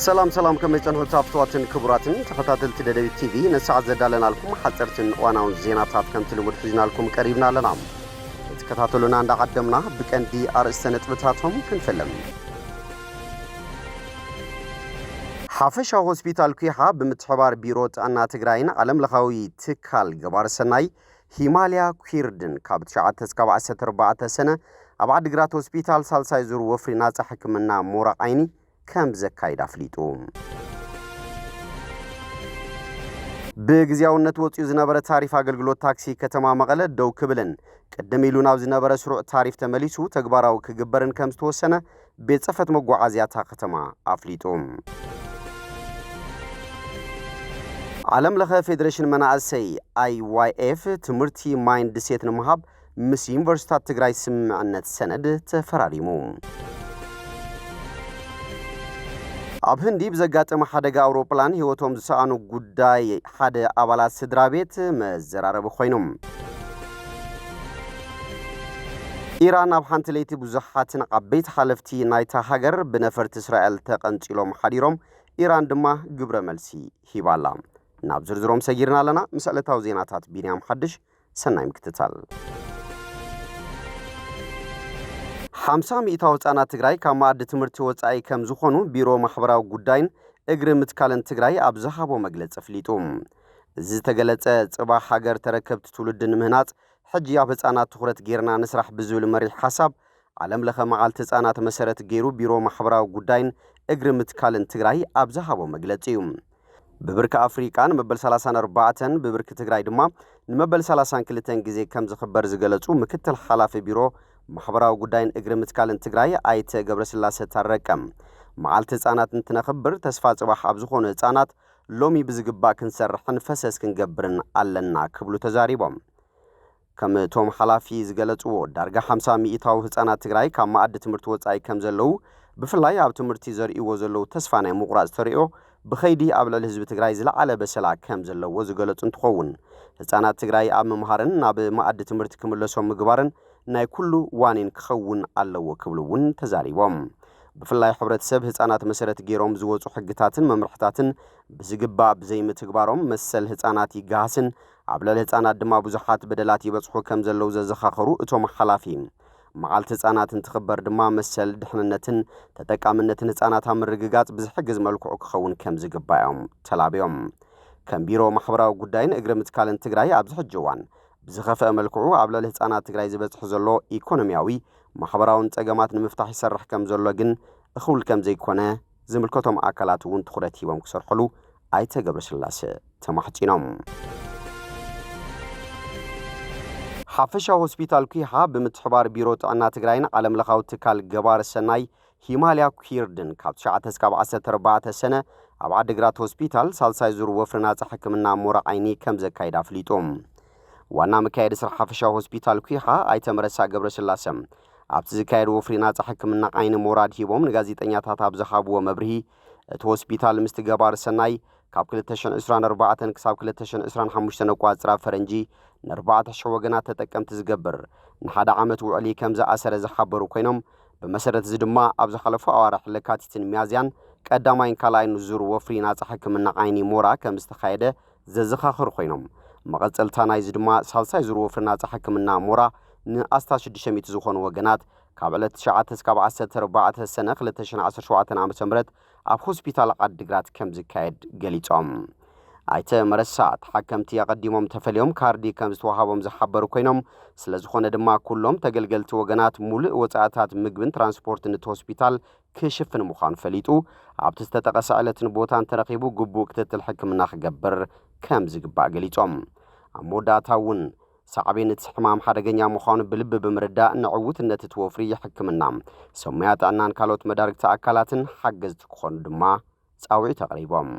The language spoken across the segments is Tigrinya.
سلام كما يتنهو تافتواتن كبراتن تخطاتل تددبي تي في نساعد زدالنا لكم حصرتن واناون زيناتات كم تلمود حزنا لكم قريبنا لنا تكتاتلونا عند قدمنا بكندي أرسطة نتبتاتهم كنفلم حافشا هوسبيتال كيحا بمتحبار بيروت أنا تقراين علم لخاوي تكال قبار سناي هيماليا كويردن كابت شعات تسكاب عسة 4 سنة أبعد قرات هوسبيتال سالساي زور وفري ناس حكمنا مورا عيني كم زكايد أفليتو بغزياونت وطيو زنبره تعريف አገልግሎት ታክሲ ከተማ መቀለ ደው ክብልን ቀደም ይሉናው ዝነበረ ስሩዕ ታሪፍ ተመሊሱ ተግባራው ከገበረን ከምስ ተወሰነ ቤት ጽፈት መጓዓዝያታ ከተማ አፍሊጦም ዓለም ለኸ ፌዴሬሽን መናእሰይ IYF ትምርቲ ማይንድ ሴት ንምሃብ ምስ ዩኒቨርሲቲ ትግራይ ስምዕነት ሰነድ ተፈራሪሙ ኣብ ህንዲ ብዘጋጠመ ሓደጋ አውሮፕላን ህይወቶም ዝሰኣኑ ጉዳይ ሓደ አባላት ስድራ ቤት መዘራረብ ኮይኖም ኢራን ኣብ ሓንቲ ለይቲ ብዙሓትን ዓበይቲ ሓለፍቲ ናይታ ሃገር ብነፈርቲ እስራኤል ተቐንፂሎም ሓዲሮም ኢራን ድማ ግብረ መልሲ ሂባላ ናብ ዝርዝሮም ሰጊርና ኣለና ምስዕለታው ዜናታት ቢንያም ሓድሽ ሰናይ ምክትታል 50 ሚእታው ህጻናት ትግራይ ከማዕድ ትምህርት ወጻኢ ከም ዝኾኑ ቢሮ ማሕበራዊ ጉዳይን እግሪ ምትካልን ትግራይ ኣብ ዝሃቦ መግለጽ ፍሊጡም እዚ ተገለጸ ጽባሕ ሃገር ተረከብት ትውልድን ምህናጽ ሕጂ ኣብ ህጻናት ትኹረት ጌርና ንስራሕ ብዝብል መሪሕ ሓሳብ ዓለም ለኸ መዓልቲ ህጻናት መሰረት ገይሩ ቢሮ ማሕበራዊ ጉዳይን እግሪ ምትካልን ትግራይ ኣብ ዝሃቦ መግለጽ እዩ ብብርኪ ኣፍሪቃን መበል 34 ብብርኪ ትግራይ ድማ ንመበል 32 ግዜ ከም ዝኽበር ዝገለጹ ምክትል ሓላፊ ቢሮ ማሕበራዊ ጉዳይን እግሪ ምትካልን ትግራይ ኣይተ ገብረስላሴ ታረቀም መዓልቲ ህጻናት እንትነኽብር ተስፋ ጽባሕ ኣብ ዝኾኑ ህጻናት ሎሚ ብዝግባእ ክንሰርሕን ፈሰስ ክንገብርን ኣለና ክብሉ ተዛሪቦም ከም ቶም ሓላፊ ዝገለጹዎ ዳርጋ 50 ሚእታው ህጻናት ትግራይ ካብ ማዕድ ትምህርቲ ወጻኢ ከም ዘለው ብፍላይ ኣብ ትምህርቲ ዘርእይዎ ዘለው ተስፋ ናይ ምቁራጽ ተርእዮ ብኸይዲ ኣብ ልዕሊ ህዝቢ ትግራይ ዝለዓለ በሰላ ከም ዘለዎ ዝገለጹ እንትኸውን ህጻናት ትግራይ ኣብ ምምሃርን ናብ ማዕድ ትምህርቲ ክምለሶም ምግባርን ናይ ኩሉ ዋኒን ክኸውን ኣለዎ ክብሉውን ተዛሪቦም ብፍላይ ሕብረተሰብ ህጻናት መሰረት ገይሮም ዝወጹ ሕግታትን መምርሕታትን ብዝግባእ ብዘይምትግባሮም መሰል ህጻናት ይጋሃስን ኣብ ልዕሊ ህጻናት ድማ ብዙሓት በደላት ይበጽሑ ከም ዘለው ዘዘኻኸሩ እቶም ሓላፊ መዓልቲ ህጻናት እንትኽበር ድማ መሰል ድሕንነትን ተጠቃምነትን ህጻናት ምርግጋጽ ብዝሕግዝ መልክዑ ክኸውን ከም ዝግባኦም ተላብዮም ከም ቢሮ ማሕበራዊ ጉዳይን እግሪ ምትካልን ትግራይ ኣብ ዝሕጅዋን ብዝኸፈ መልክዑ ኣብ ልዕሊ ህጻናት ትግራይ ዝበጽሕ ዘሎ ኢኮኖሚያዊ ማሕበራውን ጸገማት ንምፍታሕ ይሰርሕ ከም ዘሎ ግን እኹል ከም ዘይኮነ ዝምልከቶም ኣካላት እውን ትኹረት ሂቦም ክሰርሕሉ ኣይተ ገብረስላሴ ተማሕጺኖም ሓፈሻ ሆስፒታል ኩይሓ ብምትሕባር ቢሮ ጥዕና ትግራይን ዓለም ለኻዊ ትካል ገባር ሰናይ ሂማልያ ኩይርድን ካብ 9 እስካብ 14 ሰነ ኣብ ዓዲግራት ሆስፒታል ሳልሳይ ዙር ወፍሪ ናጽ ሕክምና ሞራ ዓይኒ ከም ዘካይድ ኣፍሊጦም ዋና መካየድ ስራ ሓፈሻ ሆስፒታል ኩይሓ ኣይተ መረሳ ገብረስላሴ ኣብቲ ዝካየድ ወፍሪ ናጽ ሕክምና ዓይኒ ሞራድ ሂቦም ንጋዜጠኛታት ኣብ ዝሃብዎ መብርሂ እቲ ሆስፒታል ምስቲ ገባር ሰናይ ካብ 2024 ክሳብ 2025 ቋጽራ ፈረንጂ ን4,000 ወገናት ተጠቀምቲ ዝገብር ንሓደ ዓመት ውዕሊ ከም ዝኣሰረ ዝሓበሩ ኮይኖም ብመሰረት እዚ ድማ ኣብ ዝሓለፈ ኣዋርሕ ለካቲትን ሚያዝያን ቀዳማይን ካልኣይን ዙር ወፍሪ ናጽ ሕክምና ዓይኒ ሞራ ከም ዝተኻየደ ዘዘኻኽሩ ኮይኖም መቐጸልታ ናይ ድማ ሳልሳይ ዙር ወፍሪ ናጽ ሕክምና ሞራ ን1600 ዝኾኑ ወገናት ካብ ዕለት 9 እስካብ 14 ሰነ 2017 ዓ.ም ኣብ ሆስፒታል ዓዲግራት ከም ዝካየድ ገሊጾም ኣይተ መረሳ ተሓከምቲ ያቀዲሞም ተፈልዮም ካርዲ ከም ዝተዋሃቦም ዝሓበሩ ኮይኖም ስለዝኾነ ድማ ኩሎም ተገልገልቲ ወገናት ሙሉእ ወጻእታት ምግብን ትራንስፖርትን እቲ ሆስፒታል ክሽፍን ምዃኑ ፈሊጡ ኣብቲ ዝተጠቐሰ ዕለትን ቦታን ተረኺቡ ግቡእ ክትትል ሕክምና ክገብር ከም ዝግባእ ገሊጾም ኣብ መወዳእታ እውን ሳዕቤን ሕማም ሓደገኛ ምዃኑ ብልቢ ብምርዳእ ንዕውትነት እቲ ወፍሪ ሕክምና ሰሙያ ጥዕናን ካልኦት መዳርግቲ ኣካላትን ሓገዝቲ ክኾኑ ድማ ጻውዒ ተቕሪቦም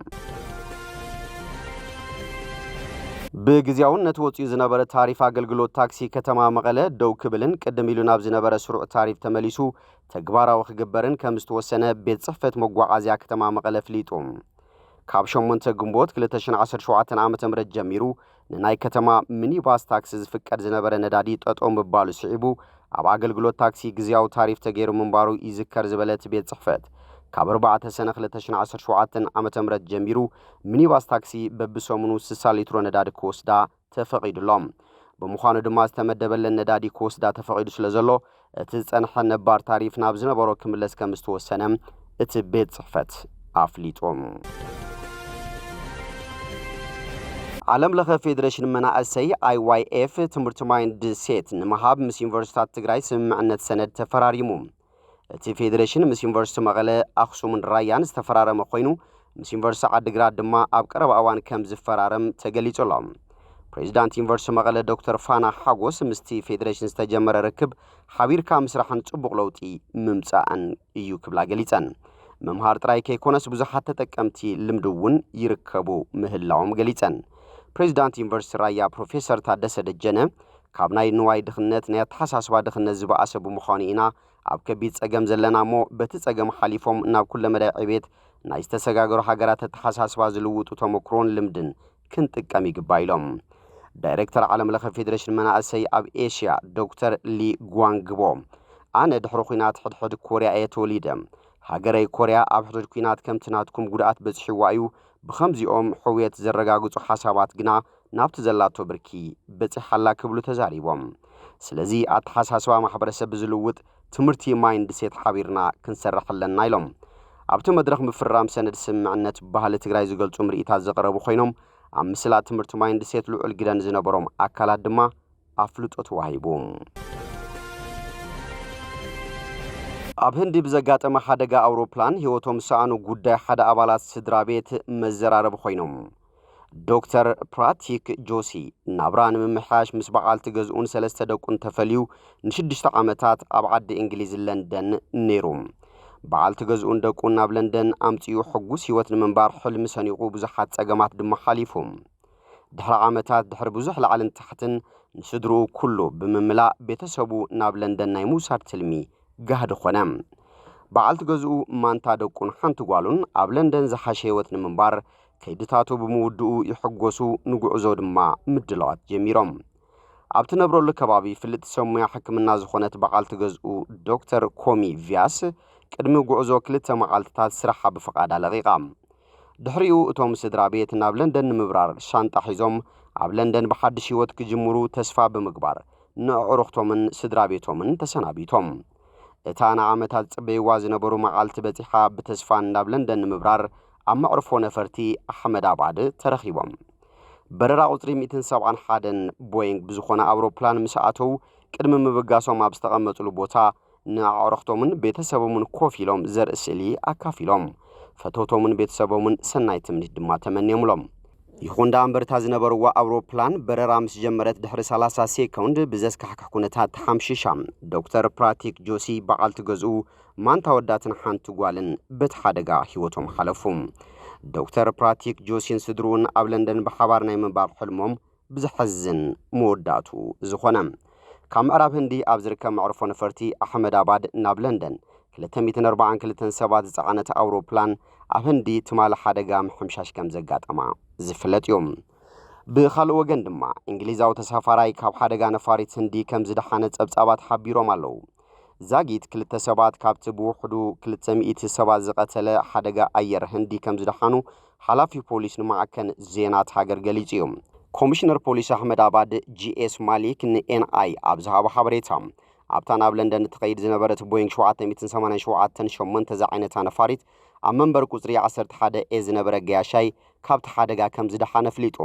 ብግዚያውነት ወጽኡ ዝነበረ ታሪፍ አገልግሎት ታክሲ ከተማ መቀለ ደው ክብልን ቀደም ኢሉ ናብ ዝነበረ ስሩዕ ታሪፍ ተመሊሱ ተግባራዊ ክግበርን ከም ዝተወሰነ ቤት ጽሕፈት መጓዓዝያ ከተማ መቀለ ፍሊጦም ካብ 8 ግንቦት 2017 ዓ.ም ጀሚሩ ንናይ ከተማ ሚኒባስ ታክሲ ዝፍቀድ ዝነበረ ነዳዲ ጠጦም ምባሉ ስዒቡ ኣብ አገልግሎት ታክሲግዚያው ታሪፍ ተገይሩ ምንባሩ ይዝከር ዝበለት ቤት ጽሕፈት ካብ 4 ሰነ 2017 ዓመተ ምህረት ጀሚሩ ሚኒባስ ታክሲ በብሰሙኑ 60 ሊትሮ ነዳዲ ክወስዳ ተፈቂዱሎም ብምዃኑ ድማ ዝተመደበለን ነዳዲ ክወስዳ ተፈቂዱ ስለዘሎ እቲ ጸንሐ ነባር ታሪፍ ናብ ዝነበሮ ክምለስ ከም ዝተወሰነ እቲ ቤት ጽሕፈት ኣፍሊጦም ዓለም ለኸ ፌደሬሽን መናእሰይ IYF ትምህርቲ ማይንድ ሴት ንምሃብ ምስ ዩኒቨርሲታት ትግራይ ስምምዕነት ሰነድ ተፈራሪሙ እቲ ፌደሬሽን ምስ ዩኒቨርሲቲ መቐለ ኣኽሱምን ራያን ዝተፈራረመ ኮይኑ ምስ ዩኒቨርሲቲ ዓዲግራት ድማ ኣብ ቀረባ እዋን ከም ዝፈራረም ተገሊጹሎ ፕሬዚዳንት ዩኒቨርሲቲ መቐለ ዶክተር ፋና ሓጎስ ምስቲ ፌደሬሽን ዝተጀመረ ርክብ ሓቢርካ ምስራሕን ጽቡቕ ለውጢ ምምጻእን እዩ ክብላ ገሊጸን መምሃር ጥራይ ከይኮነስ ብዙሓት ተጠቀምቲ ልምዲ እውን ይርከቡ ምህላዎም ገሊጸን ፕሬዚዳንት ዩኒቨርሲቲ ራያ ፕሮፌሰር ታደሰ ደጀነ ካብ ናይ ንዋይ ድኽነት ናይ ተሓሳስባ ድኽነት ዝበኣሰ ብምዃኑ ኢና ኣብ ከቢድ ጸገም ዘለና እሞ በቲ ጸገም ሓሊፎም ናብ ኩለ መዳይ ዕቤት ናይ ዝተሰጋገሩ ሃገራት ተሓሳስባ ዝልውጡ ተመክሮን ልምድን ክንጥቀም ይግባእ ኢሎም ዳይሬክተር ዓለም ለኸ ፌደሬሽን መናእሰይ ኣብ ኤሽያ ዶክተር ሊ ጓንግቦ ኣነ ድሕሪ ኩናት ሕድሕድ ኮርያ እየ ተወሊደ ሃገረይ ኮርያ ኣብ ሕድሕድ ኩናት ከምቲ ናትኩም ጉድኣት በጽሒዋ እዩ ብኸምዚኦም ሕውየት ዘረጋግጹ ሓሳባት ግና ናብቲ ዘላቶ ብርኪ በጽሓላ ክብሉ ተዛሪቦም ስለዚ ኣተሓሳስባ ማሕበረሰብ ብዝልውጥ ትምህርቲ ማይንድ ሴት ሓቢርና ክንሰርሕ ኣለና ኢሎም ኣብቲ መድረኽ ምፍራም ሰነድ ስምምዕነት ባህሊ ትግራይ ዝገልጹ ምርኢታት ዘቕረቡ ኮይኖም ኣብ ምስላት ትምህርቲ ማይንድ ሴት ልዑል ግደን ዝነበሮም ኣካላት ድማ ኣፍልጦ ተዋሂቡ ኣብ ህንዲ ብዘጋጠመ ሓደጋ ኣውሮፕላን ህይወቶም ሰኣኑ ጉዳይ ሓደ ኣባላት ስድራ ቤት መዘራረብ ኮይኖም ዶክተር ፕራቲክ ጆሲ ናብራ ንምምሕያሽ ምስ በዓልቲ ገዝኡን 3 ደቁን ተፈልዩ ን6 ዓመታት ኣብ ዓዲ እንግሊዝ ለንደን ነይሩ በዓልቲ ገዝኡን ደቁን ናብ ለንደን ኣምጽኡ ሕጉስ ህይወት ንምንባር ሕልሚ ሰኒቑ ብዙሓት ጸገማት ድማ ሓሊፉ ድሕሪ ዓመታት ድሕሪ ብዙሕ ላዕልን ታሕትን ንስድርኡ ኩሉ ብምምላእ ቤተሰቡ ናብ ለንደን ናይ ምውሳድ ትልሚ ጋህዲ ኾነ በዓልቲ ገዝኡ ማንታ ደቁን ሓንቲ ጓሉን ኣብ ለንደን ዝሓሸ ህይወት ንምንባር ከይድታቱ ብምውድኡ ይሕጎሱ ንጉዕዞ ድማ ምድላዋት ጀሚሮም ኣብቲ ነብረሉ ከባቢ ፍልጥ ሰሙያ ሕክምና ዝኾነት በዓልቲ ገዝኡ ዶክተር ኮሚ ቪያስ ቅድሚ ጉዕዞ 2 መዓልትታት ስራሓ ብፍቓዳ ለቂቓ ድሕሪኡ እቶም ስድራ ቤት ናብ ለንደን ንምብራር ሻንጣ ሒዞም ኣብ ለንደን ብሓድሽ ህይወት ክጅምሩ ተስፋ ብምግባር ንኣዕሩኽቶምን ስድራ ቤቶምን ተሰናቢቶም እታ ንዓመታት ጽበይዋ ዝነበሩ መዓልቲ በፂሓ ብተስፋን ናብ ለንደን ንምብራር ኣብ መዕርፎ ነፈርቲ ኣሕመድ ኣባድ ተረኺቦም በረራ ቁጥሪ 171 ቦይንግ ብዝኾነ ኣውሮፕላን ምስ ኣተው ቅድሚ ምብጋሶም ኣብ ዝተቐመጡሉ ቦታ ንኣዕሩኽቶምን ቤተሰቦምን ኮፍ ኢሎም ዘርኢ ስእሊ ኣካፊሎም ፈተውቶምን ቤተሰቦምን ሰናይ ትምኒት ድማ ተመንዮምሎም ይኹን እምበርታ ዝነበርዋ ኣውሮፕላን በረራ ምስ ጀመረት ድሕሪ 30 ሴኮንድ ብዘስካሕክሕ ኩነታት ተሓምሺሻ ዶክተር ፕራቲክ ጆሲ በዓልቲ ገዝኡ ማንታ ወዳትን ሓንቲ ጓልን በቲ ሓደጋ ህይወቶም ሓለፉ ዶክተር ፕራቲክ ጆሲን ስድሩን ኣብ ለንደን ብሓባር ናይ ምንባር ሕልሞም ብዝሕዝን መወዳቱ ዝኾነ ካብ ምዕራብ ህንዲ ኣብ ዝርከብ መዕርፎ ነፈርቲ ኣሕመድ ኣባድ ናብ ለንደን 242 ሰባት ዝጸዓነት ኣውሮፕላን ኣብ ህንዲ ትማሊ ሓደጋ ምሕምሻሽ ከም ዘጋጠማ ዝፍለጥ እዩ ብኻልእ ወገን ድማ እንግሊዛዊ ተሳፋራይ ካብ ሓደጋ ነፋሪት ህንዲ ከም ዝደሓነ ጸብጻባት ሓቢሮም ኣለዉ ዛጊት 2 ሰባት ካብቲ ብውሕዱ 200 ሰባት ዝቐተለ ሓደጋ ኣየር ህንዲ ከም ዝደሓኑ ሓላፊ ፖሊስ ንማዕከን ዜናት ሃገር ገሊጹ እዩ ኮሚሽነር ፖሊስ ኣሕመድ ኣባድ GS ማሊክ ንኤንአይ ኣብ ዝሃቦ ሓበሬታ ኣብታ ናብ ለንደን ትኸይድ ዝነበረት ቦይንግ 787 ዝዓይነታ ነፋሪት ኣብ መንበር ቁጽሪ 11 ዝነበረ ገያሻይ ካብቲ ሓደጋ ከም ዝደሓነ ፍሊጡ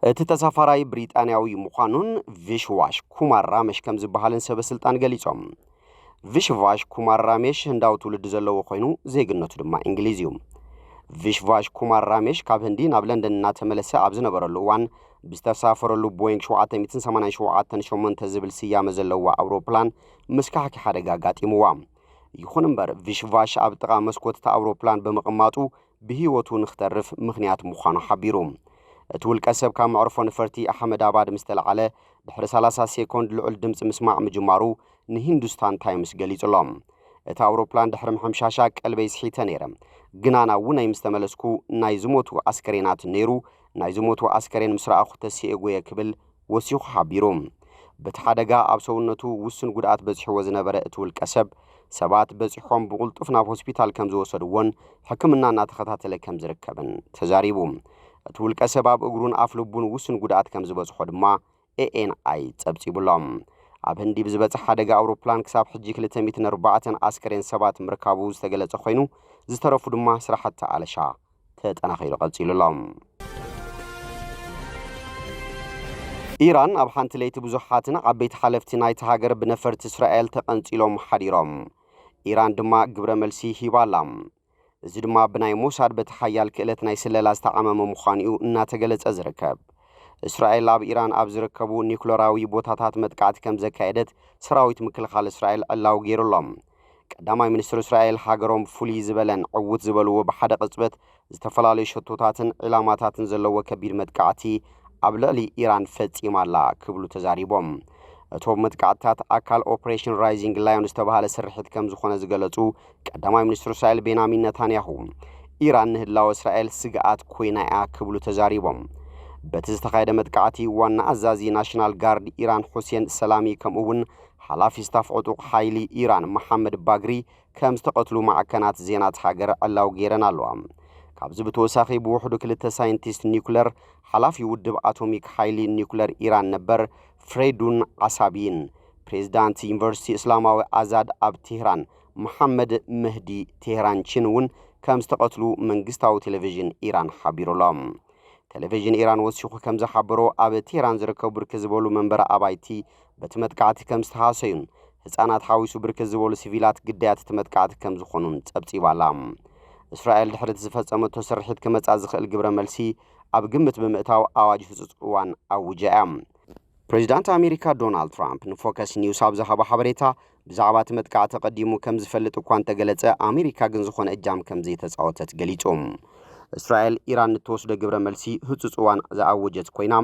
እቲ ተሳፋራይ ብሪጣንያዊ ምዃኑን ቪሽዋሽ ኩማር ራሜሽ ከም ዝበሃልን ሰበስልጣን ገሊጾም ቪሽዋሽ ኩማር ራሜሽ ህንዳዊ ትውልዲ ዘለዎ ኮይኑ ዜግነቱ ድማ እንግሊዝ እዩ ቪሽዋሽ ኩማር ራሜሽ ካብ ህንዲ ናብ ለንደን እናተመለሰ ኣብ ዝነበረሉ እዋን ብዝተሳፈረሉ ቦይንግ 787 ዝብል ስያመ ዘለዋ ኣውሮፕላን ምስካሕኪ ሓደጋ ጋጢምዋ ይኹን እምበር ቪሽዋሽ ኣብ ጥቓ መስኮት ኣውሮፕላን ብምቕማጡ ብህይወቱ ንኽተርፍ ምኽንያት ምዃኑ ሓቢሩ እቲ ውልቀ ሰብ ካብ መዕርፎ ነፈርቲ ኣሕመድ ኣባድ ምስ ተለዓለ ድሕሪ 30 ሴኮንድ ልዑል ድምፂ ምስማዕ ምጅማሩ ንሂንዱስታን ታይምስ ገሊጹሎም እቲ ኣውሮፕላን ድሕሪ ምሕምሻሻ ቀልበይ ስሒተ ነይረ ግና ናብ ውነይ ምስ ተመለስኩ ናይ ዝሞቱ ኣስከሬናት ነይሩ ናይ ዝሞቱ ኣስከሬን ምስ ረኣኹ ተሲኤ ጎየ ክብል ወሲኹ ሓቢሩ በቲ ሓደጋ ኣብ ሰውነቱ ውስን ጉድኣት በፂሕዎ ዝነበረ እቲ ውልቀ ሰብ ሰባት በጽሖም ብቁልጡፍ ናብ ሆስፒታል ከም ዝወሰድዎን ሕክምና እናተኸታተለ ከም ዝርከብን ተዛሪቡ እቲ ውልቀ ሰባብ እግሩን ኣፍ ልቡን ውስን ጉድኣት ከም ዝበጽሖ ድማ ANI ጸብጺቡሎም ኣብ ህንዲ ብዝበጽሕ ሓደጋ ኣውሮፕላን ክሳብ ሕጂ 204 ኣስከሬን ሰባት ምርካቡ ዝተገለጸ ኮይኑ ዝተረፉ ድማ ስራሕቲ ኣለሻ ተጠናኺሩ ቀጺሉሎም ኢራን ኣብ ሓንቲ ለይቲ ብዙሓትን ዓበይቲ ሓለፍቲ ናይቲ ሃገር ብነፈርቲ እስራኤል ተቐንጺሎም ሓዲሮም ኢራን ድማ ግብረ መልሲ ሂባላ እዚ ድማ ብናይ ሞሳድ በቲ ሓያል ክእለት ናይ ስለላ ዝተዓመመ ምዃኑ እናተገለጸ ዝርከብ እስራኤል ኣብ ኢራን ኣብ ዝርከቡ ኒውክሌራዊ ቦታታት መጥቃዕቲ ከም ዘካየደት ሰራዊት ምክልኻል እስራኤል ዕላው ገይሩሎም ቀዳማይ ሚኒስትር እስራኤል ሃገሮም ፍሉይ ዝበለን ዕውት ዝበልዎ ብሓደ ቅጽበት ዝተፈላለዩ ሸቶታትን ዕላማታትን ዘለዎ ከቢድ መጥቃዕቲ ኣብ ልዕሊ ኢራን ፈጺማላ ክብሉ ተዛሪቦም እቶም መጥቃዕትታት ኣካል ኦፕሬሽን ራይዚንግ ላዮን ዝተባሃለ ስርሒት ከም ዝኾነ ዝገለጹ ቀዳማይ ሚኒስትር እስራኤል ቤንያሚን ነታንያሁ ኢራን ንህላው እስራኤል ስግኣት ኮይና እያ ክብሉ ተዛሪቦም በቲ ዝተኻየደ መጥቃዕቲ ዋና ኣዛዚ ናሽናል ጋርድ ኢራን ሁሴን ሰላሚ ከምኡውን ሓላፊ ስታፍ ዕጡቕ ሓይሊ ኢራን መሐመድ ባግሪ ከም ዝተቐትሉ ማዕከናት ዜናት ሃገር ዕላው ገይረን ኣለዋ ካብዚ ብተወሳኺ ብውሕዱ ክልተ ሳይንቲስት ኒውክለር ሓላፊ ውድብ ኣቶሚክ ሓይሊ ኒውክለር ኢራን ነበር ፍሬዱን ዓሳቢን ፕሬዝዳንት ዩኒቨርሲቲ እስላማዊ ኣዛድ ኣብ ቴህራን መሐመድ መህዲ ቴህራንችን እውን ከም ዝተቐትሉ መንግስታዊ ቴሌቪዥን ኢራን ሓቢሩሎም ቴሌቪዥን ኢራን ወሲኹ ከም ዝሓበሮ ኣብ ቴህራን ዝርከቡ ብርክት ዝበሉ መንበረ ኣባይቲ በቲ መጥቃዕቲ ከም ዝተሃሰዩን ህፃናት ሓዊሱ ብርክት ዝበሉ ሲቪላት ግዳያት እቲ መጥቃዕቲ ከም ዝኾኑን ጸብጺባላ እስራኤል ድሕሪ ዝፈጸመቶ ስርሒት ክመጻእ ዝኽእል ግብረ መልሲ ኣብ ግምት ብምእታው ኣዋጅ ህጹጽ እዋን ኣውጃ እያ ፕሬዚዳንት ኣሜሪካ ዶናልድ ትራምፕ ንፎከስ ኒውስ ኣብ ዝሃቦ ሓበሬታ ብዛዕባ እቲ መጥቃዕቲ ተቐዲሙ ከም ዝፈልጥ እኳ እንተገለጸ ኣሜሪካ ግን ዝኾነ እጃም ከም ዘይተጻወተት ገሊጾም እስራኤል ኢራን ንትወስዶ ግብረ መልሲ ህጹጽ እዋን ዝኣወጀት ኮይና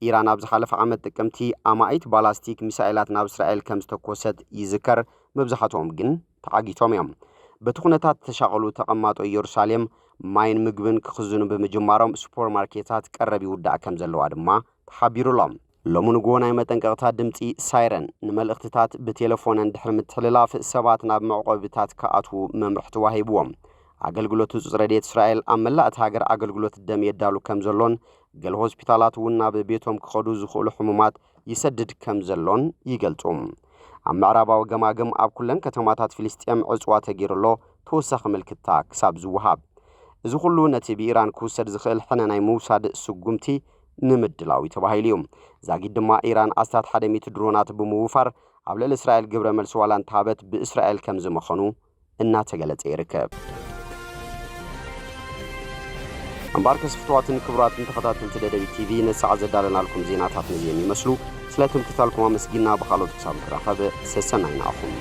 ኢራን ኣብ ዝሓለፈ ዓመት ጥቅምቲ ኣማኢት ባላስቲክ ሚሳኤላት ናብ እስራኤል ከም ዝተኮሰት ይዝከር መብዛሕትኦም ግን ተዓጊቶም እዮም በቲ ኩነታት ተሻቐሉ ተቐማጦ ኢየሩሳሌም ማይን ምግብን ክኽዝኑ ብምጅማሮም ሱፐርማርኬታት ቀረብ ይውዳእ ከም ዘለዋ ድማ ተሓቢሩሎም ሎሚ ንግሆ ናይ መጠንቀቕታ ድምፂ ሳይረን ንመልእኽትታት ብቴሌፎንን ድሕሪ ምትሕልላፍ ሰባት ናብ መዕቆቢታት ከኣትዉ መምርሒ ተዋሂብዎም ኣገልግሎት ህጹጽ ረድኤት እስራኤል ኣብ መላእቲ ሃገር ኣገልግሎት ደም የዳሉ ከም ዘሎን ገለ ሆስፒታላት እውን ናብ ቤቶም ክኸዱ ዝኽእሉ ሕሙማት ይሰድድ ከም ዘሎን ይገልጹ ኣብ ምዕራባዊ ገማግም ኣብ ኩለን ከተማታት ፍልስጤም ዕጽዋ ተገይሩሎ ተወሳኺ ምልክታ ክሳብ ዝውሃብ እዚ ኩሉ ነቲ ብኢራን ክውሰድ ዝኽእል ሕነ ናይ ምውሳድ ስጉምቲ ንምድላዊ ተባሂሉ እዩ ዛጊድ ድማ ኢራን ኣስታት 100 ድሮናት ብምውፋር ኣብ ልዕሊ እስራኤል ግብረ መልሲ ዋላ እንተሃበት ብእስራኤል ከም ዝመኸኑ እናተገለጸ ይርከብ أمبارك سفتواتن كبراتن تخطاتن تدري تي في نسعى زدالنا لكم زينات هاتنزين يمسلو سلاتم تتالكم ومسجينا بخالوت كسام كراخب سسنين أخون